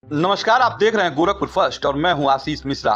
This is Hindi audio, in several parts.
नमस्कार, आप देख रहे हैं गोरखपुर फर्स्ट और मैं हूं आशीष मिश्रा।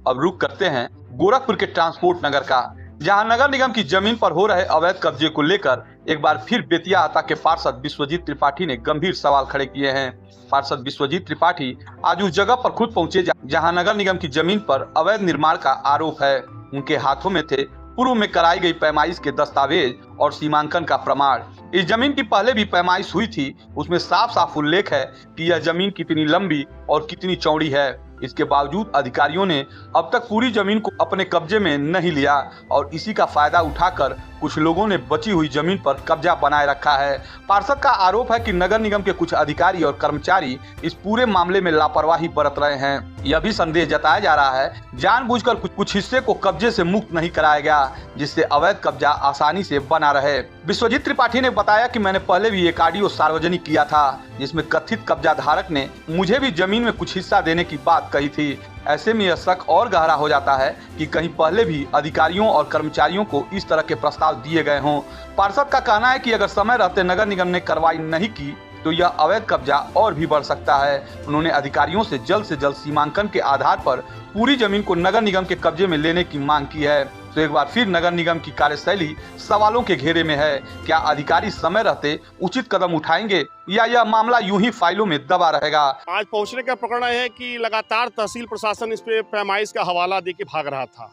अब रुक करते हैं गोरखपुर के ट्रांसपोर्ट नगर का, जहां नगर निगम की जमीन पर हो रहे अवैध कब्जे को लेकर एक बार फिर बेतिया आता के पार्षद विश्वजीत त्रिपाठी ने गंभीर सवाल खड़े किए हैं। पार्षद विश्वजीत त्रिपाठी आज उस जगह पर खुद पहुंचे जहां नगर निगम की जमीन पर अवैध निर्माण का आरोप है। उनके हाथों में थे पूर्व में कराई गई पैमाइश के दस्तावेज और सीमांकन का प्रमाण। इस जमीन की पहले भी पैमाइश हुई थी, उसमें साफ साफ उल्लेख है कि यह जमीन कितनी लंबी और कितनी चौड़ी है। इसके बावजूद अधिकारियों ने अब तक पूरी जमीन को अपने कब्जे में नहीं लिया और इसी का फायदा उठाकर कुछ लोगों ने बची हुई जमीन पर कब्जा बनाए रखा है। पार्षद का आरोप है कि नगर निगम के कुछ अधिकारी और कर्मचारी इस पूरे मामले में लापरवाही बरत रहे हैं। यह भी संदेह जताया जा रहा है जानबूझकर कुछ हिस्से को कब्जे से मुक्त नहीं कराया गया, जिससे अवैध कब्जा आसानी से बना रहे। विश्वजीत त्रिपाठी ने बताया कि मैंने पहले भी एक ऑडियो सार्वजनिक किया था जिसमें कथित कब्जा धारक ने मुझे भी जमीन में कुछ हिस्सा देने की बात कही थी। ऐसे में यह शक और गहरा हो जाता है कि कहीं पहले भी अधिकारियों और कर्मचारियों को इस तरह के प्रस्ताव दिए गए हों। पार्षद का कहना है कि अगर समय रहते नगर निगम ने कार्रवाई नहीं की तो यह अवैध कब्जा और भी बढ़ सकता है। उन्होंने अधिकारियों से जल्द सीमांकन के आधार पर पूरी जमीन को नगर निगम के कब्जे में लेने की मांग की है। तो एक बार फिर नगर निगम की कार्यशैली सवालों के घेरे में है। क्या अधिकारी समय रहते उचित कदम उठाएंगे या यह मामला यूं ही फाइलों में दबा रहेगा? आज पहुंचने का प्रकरण है कि लगातार तहसील प्रशासन इस पे पैमाइश का हवाला देके भाग रहा था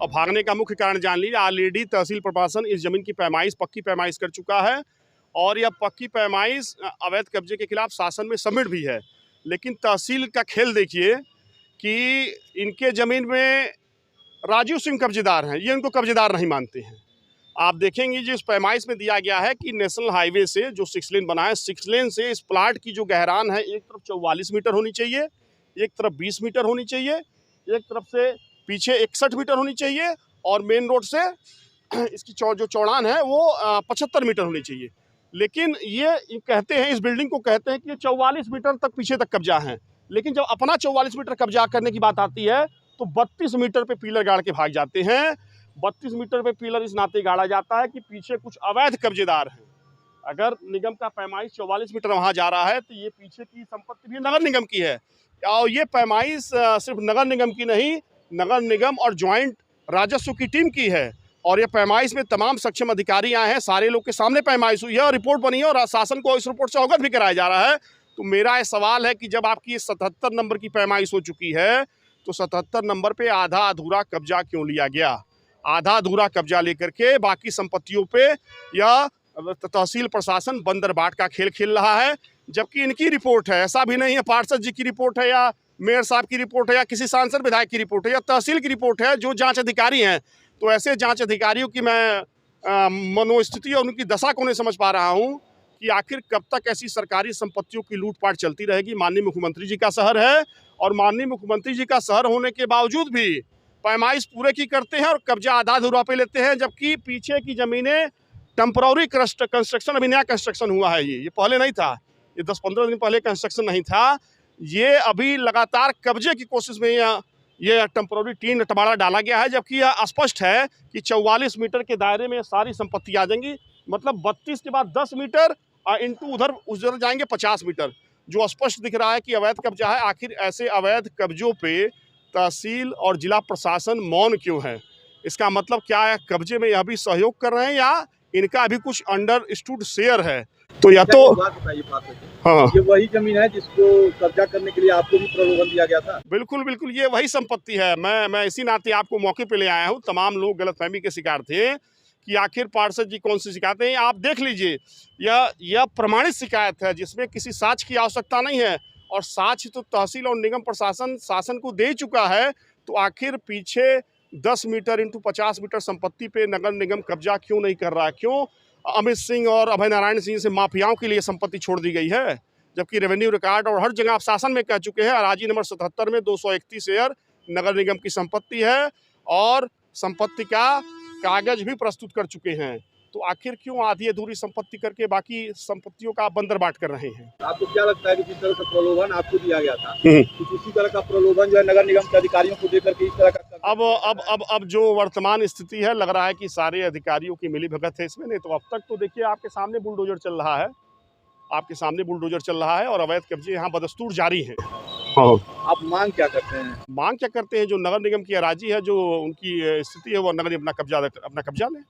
और भागने का मुख्य कारण जान लीजिए, ऑलरेडी तहसील प्रशासन इस जमीन की पैमाइश पक्की पैमाइश कर चुका है और यह पक्की पैमाइश अवैध कब्जे के खिलाफ शासन में सबमिट भी है। लेकिन तहसील का खेल देखिए कि इनके जमीन में राजीव सिंह कब्जेदार हैं, ये इनको कब्जेदार नहीं मानते हैं। आप देखेंगे जिस पैमाइश में दिया गया है कि नेशनल हाईवे से जो 6 लेन बना है, 6 लेन से इस प्लाट की जो गहरान है, एक तरफ 44 मीटर होनी चाहिए, एक तरफ 20 मीटर होनी चाहिए, एक तरफ से पीछे 61 मीटर होनी चाहिए और मेन रोड से इसकी जो चौड़ान है वो 75 मीटर होनी चाहिए। लेकिन ये कहते हैं, इस बिल्डिंग को कहते हैं कि 44 मीटर तक पीछे तक कब्जा है। लेकिन जब अपना 44 मीटर कब्जा करने की बात आती है तो 32 मीटर पे पिलर गाड़ के भाग जाते हैं। 32 मीटर पे पिलर इस नाते गाड़ा जाता है कि पीछे कुछ अवैध कब्जेदार हैं। अगर निगम का पैमाइश 44 मीटर वहां जा रहा है तो ये पीछे की संपत्ति भी नगर निगम की है। और ये पैमाइश सिर्फ नगर निगम की नहीं, नगर निगम और ज्वाइंट राजस्व की टीम की है। और ये पैमाइश में तमाम सक्षम अधिकारी आए हैं, सारे लोग के सामने पैमाइश हुई है और रिपोर्ट बनी है और शासन को इस रिपोर्ट से अवगत भी कराया जा रहा है। तो मेरा ये सवाल है कि जब आपकी 77 नंबर की पैमाइश हो चुकी है तो 77 नंबर पे आधा अधूरा कब्जा क्यों लिया गया? आधा अधूरा कब्जा लेकर के बाकी संपत्तियों पे या तहसील प्रशासन बंदर बाट का खेल खेल रहा है, जबकि इनकी रिपोर्ट है। ऐसा भी नहीं है पार्षद जी की रिपोर्ट है या मेयर साहब की रिपोर्ट है या किसी सांसद विधायक की रिपोर्ट है या तहसील की रिपोर्ट है जो जांच अधिकारी हैं। तो ऐसे जांच अधिकारियों की मैं मनोस्थिति और उनकी दशा को नहीं समझ पा रहा हूँ कि आखिर कब तक ऐसी सरकारी संपत्तियों की लूटपाट चलती रहेगी। माननीय मुख्यमंत्री जी का शहर है और माननीय मुख्यमंत्री जी का शहर होने के बावजूद भी पैमाइश पूरे की करते हैं और कब्जा आधा अधूरा पे लेते हैं, जबकि पीछे की जमीनें टेम्पररी कंस्ट्रक्शन, अभी नया कंस्ट्रक्शन हुआ है। ये पहले नहीं था, ये 10-15 दिन पहले कंस्ट्रक्शन नहीं था। ये अभी लगातार कब्जे की कोशिश में ये टेम्पररी टीन टबाड़ा डाला गया है, जबकि यह स्पष्ट है कि 44 मीटर के दायरे में सारी संपत्ति आ जाएंगी। मतलब 32 के बाद 10 मीटर इंटू उधर जाएंगे 50 मीटर, जो स्पष्ट दिख रहा है कि अवैध कब्जा है। आखिर ऐसे अवैध कब्जों पे तहसील और जिला प्रशासन मौन क्यों है? इसका मतलब क्या है? कब्जे में यह भी सहयोग कर रहे हैं या इनका अभी कुछ अंडरस्टूड शेयर है? तो या तो हाँ, ये वही जमीन है जिसको कब्जा करने के लिए आपको भी प्रलोभन दिया गया था? बिल्कुल बिल्कुल, ये वही संपत्ति है। मैं इसी नाते आपको मौके पे ले आया हूँ। तमाम लोग गलतफहमी के शिकार थे कि आखिर पार्षद जी कौन सी शिकायत है। आप देख लीजिए, यह प्रमाणित शिकायत है जिसमें किसी साक्ष्य की आवश्यकता नहीं है और साक्ष्य तो तहसील और निगम प्रशासन शासन को दे चुका है। तो आखिर पीछे 10 मीटर इंटू 50 मीटर संपत्ति पे नगर निगम कब्जा क्यों नहीं कर रहा है? क्यों अमित सिंह और अभय नारायण सिंह से माफियाओं के लिए संपत्ति छोड़ दी गई है, जबकि रेवेन्यू रिकॉर्ड और हर जगह आप शासन में कह चुके हैं अराजी नंबर 77 में 231 एयर नगर निगम की संपत्ति है और संपत्ति का कागज भी प्रस्तुत कर चुके हैं। तो आखिर क्यों आधी अधूरी संपत्ति करके बाकी संपत्तियों का बंदर बाट कर रहे हैं? आपको क्या लगता है कि जिस तरह का प्रलोभन आपको दिया गया था, कुछ उसी तरह का प्रलोभन जो है नगर निगम के अधिकारियों को देकर के इस तरह का अब जो वर्तमान स्थिति है, लग रहा है कि सारे अधिकारियों की मिलीभगत है इसमें। नहीं तो अब तक तो देखिए आपके सामने बुलडोजर चल रहा है, और अवैध कब्जे यहाँ बदस्तूर जारी हैं। हाँ। आप मांग क्या करते हैं? मांग क्या करते हैं, जो नगर निगम की अराजी है, जो उनकी स्थिति है, वो नगर निगम अपना कब्जा लें।